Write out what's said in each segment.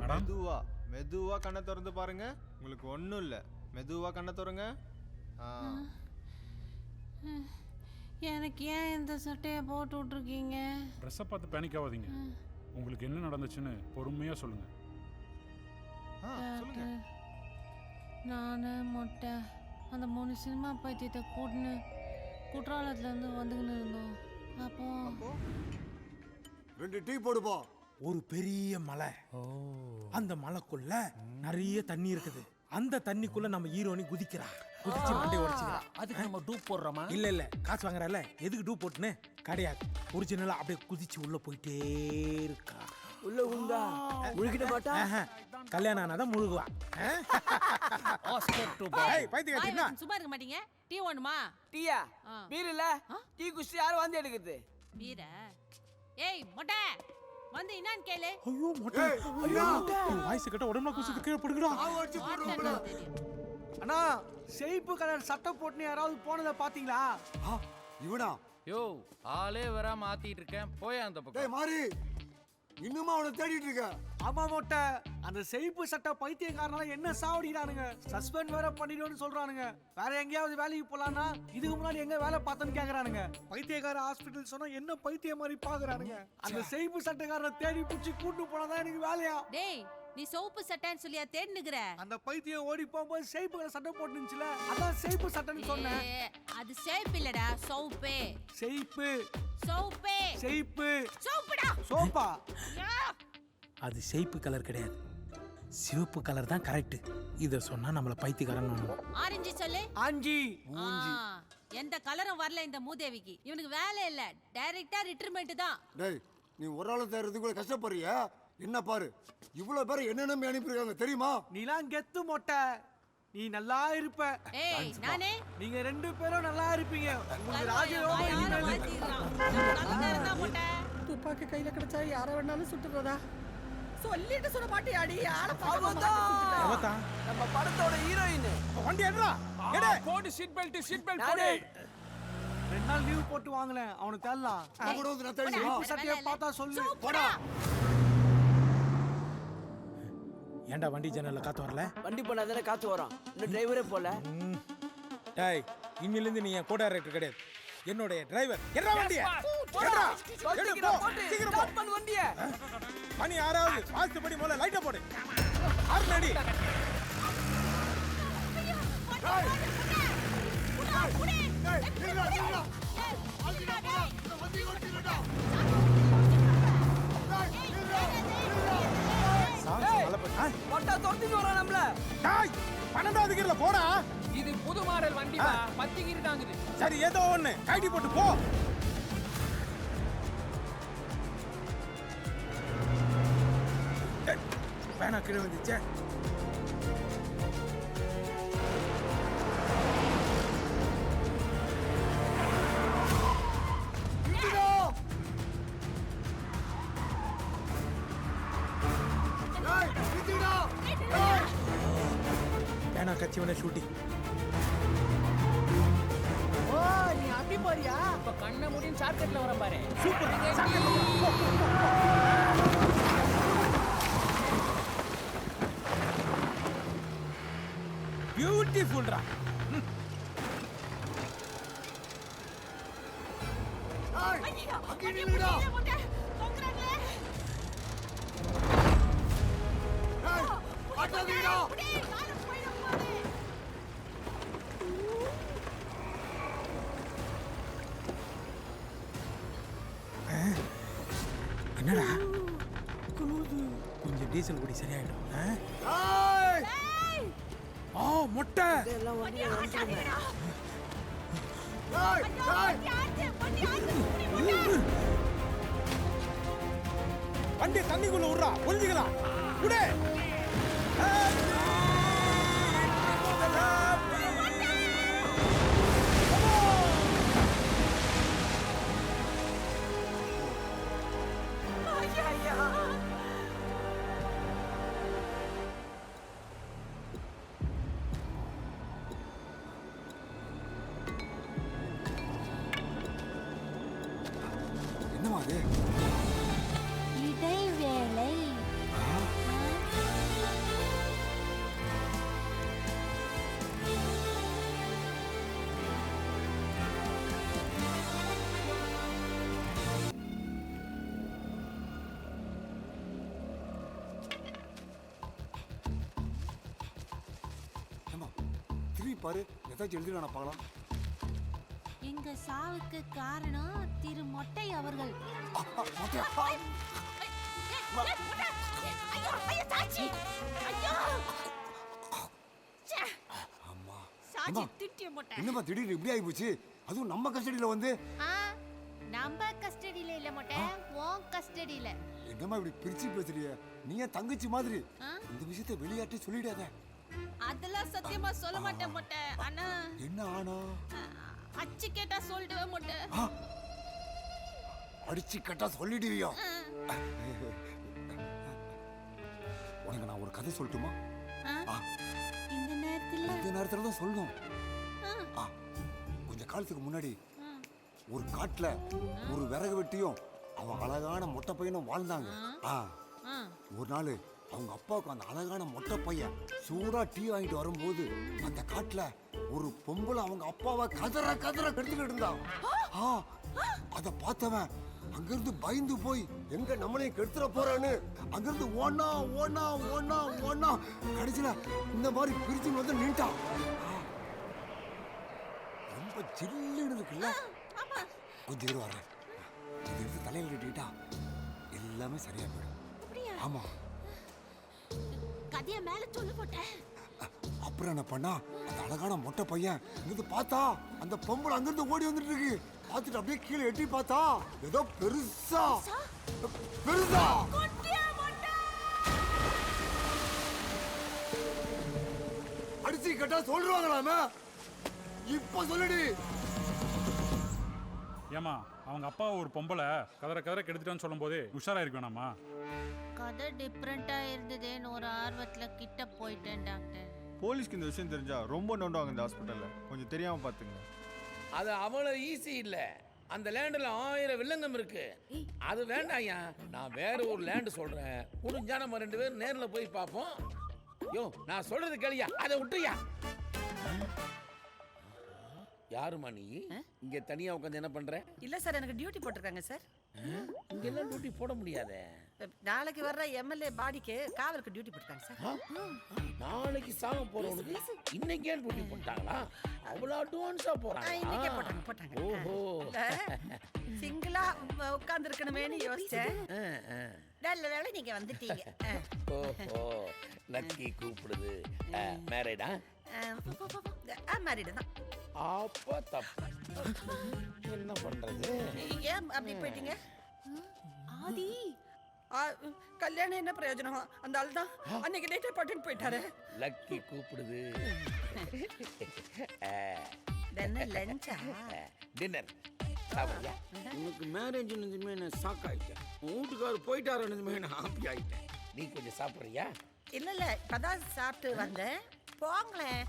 மெதுவா மெதுவா கண்ணை திறந்து பாருங்க. உங்களுக்கு ஒன்றும் இல்லை. மெதுவா கண்ணை திறங்க. எனக்கு ஏன் இந்த சட்டையை போட்டு விட்ருக்கீங்க? ட்ரெஸ்ஸை பார்த்து பேனிக் ஆகாதீங்க. உங்களுக்கு என்ன நடந்துச்சுன்னு பொறுமையா சொல்லுங்க. சொல்லுங்க. நான் மொட்டை அந்த 3 சினிமா பைத்தியத்தை கூட்டுன்னு குற்றாலத்துலேருந்து வந்துக்கின்னு இருந்தோம். அப்போ 2 டீ போடுப்பா. ஒரு பெரிய மலை. அந்த மலைக்குள்ள நிறைய தண்ணி இருக்குது. அந்த தண்ணிக்குள்ள நம்ம ஹீரோனி குதிச்சு மண்டை உடைச்சுக்கிறா. அதுக்கு நம்ம டூப் போடுறோமா? இல்ல காசு வாங்குறால, எதுக்கு டூப் போட்டுன்னு கிடையாது. ஒரிஜினலா அப்படியே குதிச்சு உள்ள போயிட்டே இருக்கா. உள்ள உண்டா முழுகிட மாட்டா. கல்யாணம் ஆனாதான் முழுகுவா. Oscar dupe. சும்மா இருக்க மாட்டீங்க. டீ வேணுமா? டீயா? பீர் இல்ல. டீ குடிச்சு யாரும் வந்து எடுக்குது? பீர? ஏய் மொட்டை வந்து என்னன்னு கேளு. ஐயோ மொட்டை, ஐயோ வாய்ஸ் கேட்ட உடம்புல குசுது கீழே படுங்கடா. அண்ணா சேப்பு கலர் சட்டை போட்டுன்னு யாராவது போனதை பாத்தீங்களா? இவனா? யோ ஆளே வரா மாத்திட்டு இருக்கேன். போய் அந்த பக்கம். டேய் மாறி, இன்னுமா அவனை தேடிட்டு இருக்க? ஆமா மொட்டை, அந்த சேப்பு சட்டை பைத்தியக்காரனால என்ன சாவடிக்கிறானுங்க. சஸ்பெண்ட் வேற பண்ணிடுவோன்னு சொல்றானுங்க. வேற எங்கேயாவது வேலைக்கு போலான்னா இதுக்கு முன்னாடி எங்க வேலை பார்த்தேன்னு கேக்குறானுங்க. பைத்தியக்கார ஹாஸ்பிட்டல் சொன்னா என்ன பைத்திய மாதிரி பாக்குறானுங்க. அந்த சேப்பு சட்டைக்காரனை தேடி பிடிச்சி கூட்டு போனாதான் எனக்கு வேலையா. டேய் நீ சோப்பு சட்டைன்னு சொல்லியா தேடினுக்குற? அந்த பைத்தியம் ஓடி போகும்போது சேப்பு கலர் சட்டை போட்டுச்சுல, அதான் சேப்பு சட்டைன்னு சொன்னேன். அது சேப்பு இல்லடா, சோப்பு. சேப்பு சோப்பு சேப்பு சோப்புடா. சோப்பா? அது சேப்பு கலர் கிடையாது, சிவப்பு கலர் தான் கரெக்ட். இத சொன்னா நம்மள பைத்தியக்காரன். ஆரஞ்சு சொல்லு. ஆஞ்சி. எந்த கலரும் வரல இந்த மூதேவிக்கு. இவனுக்கு வேலை இல்ல, டைரக்டா ரிட்டைர்மென்ட் தான். டேய் நீ ஒரு ஆளை தேடுறதுக்குள்ள கஷ்டப்படுறியா? என்ன பாரு, இவ்வளவு பேர் என்ன நம்பி அனுப்பியிருக்காங்க தெரியுமா? நீலாம் கெத்து மொட்டை, நீ நல்லா இருப்ப. ஏய் நானே நீங்க 2 பேரும் நல்லா இருப்பீங்க. உங்களுக்கு ராஜயோகம் ராஜயோகம் மாத்திடுறான். நல்ல நேரம் தான் மொட்டை. துப்பாக்கி கையில கிடைச்சா யார வேணாலும் சுட்டுறதா சொல்லிட்டு சொல்ல மாட்டியாடி? அவதான் நம்ம படத்தோட ஹீரோயின். வண்டி எடுடா. எடு. போடு சீட் பெல்ட் போடு. 2 நாள் லீவ் போட்டு வாங்கலாம். அவனுக்கு தரலாம். கூட வந்து நான் தேடி சட்டையை பார்த்தா சொல்லு. போடா. ஏன்டா வண்டி ஜன்னல்ல காத்து வரல? வண்டி போனாதானே காத்து வரும். இன்னும் டிரைவரே போல. டேய் இன்னில இருந்து நீ என் கோ டைரக்டர் கிடையாது, என்னோட டிரைவர். என்ன வண்டியை எடுடா. எடு போ. சீக்கிரம் போ. பண்ணு வண்டியை. மணி 6 வாஸ்து படி முதல்ல லைட்ட போடு. ஆர்னடி. மொட்டை தொட்டிக்கு வர நம்மள. டேய் 12வது கியர்ல போடா. இது புது மாடல் வண்டி பா. 10 கியர் தாங்குது. சரி ஏதோ ஒண்ணு கைடி போட்டு போ. வேணா கீழே வந்துச்சே. வேணா கட்சிவன ஷூட்டிங். ஓ நீ அப்படி போறியா? இப்ப கண்ண முடியும் ஷார்ட்கட்ல வர பாரு. பியூட்டிஃபுல்ரா. ஐயா அங்க நில்லுடா. போங்கறாங்க. ஏய் பாட்டாதீடா. டேய் கால போயிட போறே. என்னடா கொஞ்சம் டீசல் குடி சரியாயிடும். ஏய் ஆ மொட்டை. எல்லாம் வண்டியை வந்துருங்க. ஏய் ஏய் வண்டி தண்ணிக்குள்ள விடுறா, ஒளிஞ்சிக்கலாம். விடு. என்னமா அது? இடைவேளை. பாரு, ஏதாச்சும் எழுதி நான் பார்க்கலாம். எங்க சாவுக்கு காரணம் திரு மொட்டை அவர்கள். மொட்டையா? சாட்சி திட்டிய மொட்டை. என்னம்மா திடீர்னு இப்படி ஆகி போச்சு? அதுவும் நம்ம கஸ்டடியில வந்து. நம்ம கஸ்டடியில இல்ல மொட்டை, உன் கஸ்டடியில. என்னம்மா இப்படி பிரிச்சு பேசுறிய? நீ என் தங்கச்சி மாதிரி. இந்த விஷயத்தை வெளியாட்டி சொல்லிடாத. அதெல்லாம் சத்தியமா சொல்ல மாட்டேன் மொட்டை. அண்ணா என்ன ஆனா? அச்சு கேட்டா சொல்லிடுவேன் மொட்டை. அடிச்சு கேட்டா சொல்லிடுவியா? உனக்கு நான் ஒரு கதை சொல்லட்டுமா? இந்த நேரத்துல தான் சொல்லணும். கொஞ்ச காலத்துக்கு முன்னாடி ஒரு காட்டுல ஒரு விறகு வெட்டியும் அவன் அழகான மொட்டை பையனும் வாழ்ந்தாங்க. ஒரு நாள் அவங்க அப்பாவுக்கு அந்த அழகான மொட்டை பையன் சூடா டீ வாங்கிட்டு வரும்போது அந்த காட்டுல ஒரு பொம்பளை அவங்க அப்பாவை கதற கெடுத்துக்கிட்டு இருந்தான். அத பார்த்தவன் அங்கிருந்து பயந்து போய் எங்க நம்மளையும் கெடுத்துட போறான்னு அங்கிருந்து ஓனா கடைசியில இந்த மாதிரி பிரிச்சு வந்து நின்ட்டான். ரொம்ப ஜில்லுன்னு இருக்குல்ல? கொஞ்சம் இரு வரேன். இதை எடுத்து தலையில் கட்டிக்கிட்டா எல்லாமே சரியா போயிடும். ஆமா, கதைய மேல சொல்லு போட்டேன். அப்புறம் என்ன பண்ணா, அந்த அழகான மொட்டை பையன் இருந்து பார்த்தா அந்த பொம்பளை அங்கிருந்து ஓடி வந்துட்டு இருக்கு. பார்த்துட்டு அப்படியே கீழே எட்டி பார்த்தா ஏதோ பெருசா அடிச்சு கேட்டா சொல்றாங்களாமே. இப்ப சொல்லுடி. ஏமா அவங்க அப்பா ஒரு பொம்பளை கதற கெடுத்துட்டான்னு சொல்லும் போதே உஷாரா இருக்கு வேணாமா? கதை டிஃப்ரெண்டா இருந்ததுன்னு ஒரு ஆர்வத்துல கிட்ட போயிட்டேன் டாக்டர். போலீஸ்க்கு இந்த விஷயம் தெரிஞ்சா ரொம்ப நோண்டுவாங்க இந்த ஹாஸ்பிட்டல்ல. கொஞ்சம் தெரியாம பாத்துங்க. அது அவ்வளவு ஈஸி இல்ல. அந்த லேண்டில் 1000 வில்லங்கம் இருக்கு. அது வேண்டாம்யா, நான் வேற ஒரு லேண்டு சொல்றேன். முடிஞ்சா நம்ம 2 பேரும் நேர்ல போய் பார்ப்போம். யோ, நான் சொல்றது கேளியா, அதை விட்டுயா. யாருமா நீ? இங்க தனியா உட்காந்து என்ன பண்ற? இல்ல சார், எனக்கு டியூட்டி போட்டிருக்காங்க சார். இங்க எல்லாம் டியூட்டி போட முடியாதே. நாளைக்கு வர்ற எம்எல்ஏ பாடிக்கு காவலுக்கு டியூட்டி போட்டிருக்காங்க சார். நாளைக்கு சாக போறவனுக்கு இன்னைக்கே டியூட்டி போட்டாங்களா? அவ்வளவு அட்வான்ஸா இன்னைக்கே போறாங்க. போட்டாங்க. ஓஹோ, சிங்கிளா உட்கார்ந்து இருக்கணுமேனு யோசிச்சேன். நல்ல வேளை நீங்க வந்துட்டீங்க. ஓஹோ, லக்கி கூப்பிடுது. மேரேடா? மேரிடு தான். அப்ப தப்பு. என்ன பண்றது? ஏன் அப்படி போயிட்டீங்க? ஆதி, கல்யாணம் என்ன பிரயோஜனம்? அந்த ஆள் தான் அன்னைக்கு டேட்டை போட்டுன்னு போயிட்டாரு. லக்கி கூப்பிடுது. லஞ்சா? டின்னர் சாப்பிடுறியா? உனக்கு மேரேஜ் நிஜமே நான் ஷாக் ஆயிட்டேன். உன் வீட்டுக்காரர் போயிட்டாரு நிஜமே நான் ஹாப்பி ஆயிட்டேன். நீ கொஞ்சம் சாப்பிடுறியா? இல்ல இப்பதான் சாப்பிட்டு வந்தேன். போங்களேன்.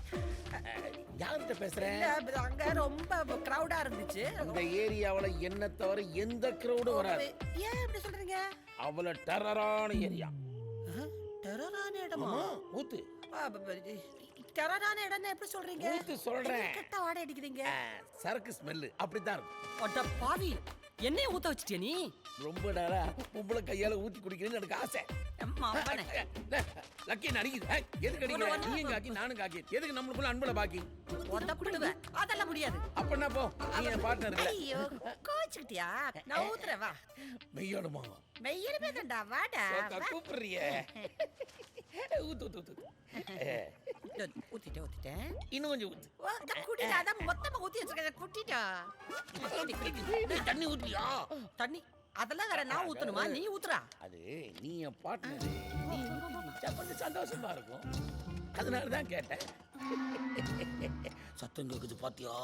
யார்கிட்ட பேசுறேன்? அங்க ரொம்ப கிரௌடா இருந்துச்சு. இந்த ஏரியாவுல என்ன தவிர எந்த கிரௌடும் வராது. ஏன் இப்படி சொல்றீங்க? அவ்வளவு டெரரான ஏரியா. டெரரான இடமா? ஊத்து. டெரரான இடம் எப்படி சொல்றீங்க? ஊத்து சொல்றேன். கெட்ட வாடை அடிக்குதுங்க. சரக்கு ஸ்மெல் அப்படித்தான் இருக்கும். அட பாவி, என்னைய ஊத்த வச்சிட்டியா நீ? ரொம்ப நேரா பொம்பளை கையால ஊத்தி குடிக்கிறேன்னு எனக்கு ஆசை. லக்கி நடிக்குது. எதுக்கு அடிக்கிற? நீங்க காக்கி நானும் காக்கி. எதுக்கு நம்மளுக்குள்ள அன்புல பாக்கி? உதப்பிடுவேன். அதெல்லாம் முடியாது. அப்பன்னா போ, நீ என் பார்ட்னர் இல்ல. ஐயோ, கோச்சுக்கிட்டியா? நான் ஊத்துறேன் வா. மெய்யாடுமா? மெய்யலுமே தான்டா, வாடா. கூப்பிடுறியே. ஊத்து ஊத்து ஊத்து. ஊத்திட்டேன். இன்னும் கொஞ்சம் ஊத்து. குடிடா, அதான் மொத்தமா ஊத்தி வச்சிருக்கேன். குட்டிட்டா. தண்ணி ஊத்துறியா? தண்ணி அதெல்லாம் வேற நான் ஊத்தணுமா? நீ ஊத்துறா. அது நீ என் பார்ட்னர். நீ ஊத்தி கொஞ்சம் சந்தோஷமா இருக்கும். அதனாலதான் கேட்டேன். சத்தம் கேக்குது பாத்தியா?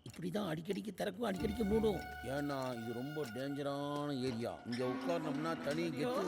இப்படிதான் அடிக்கடிக்கு திறக்கும், அடிக்கடிக்கு மூடும். ஏன்னா இது ரொம்ப டேஞ்சரான ஏரியா. இங்க உட்கார்ந்தோம்னா தனி கெத்து.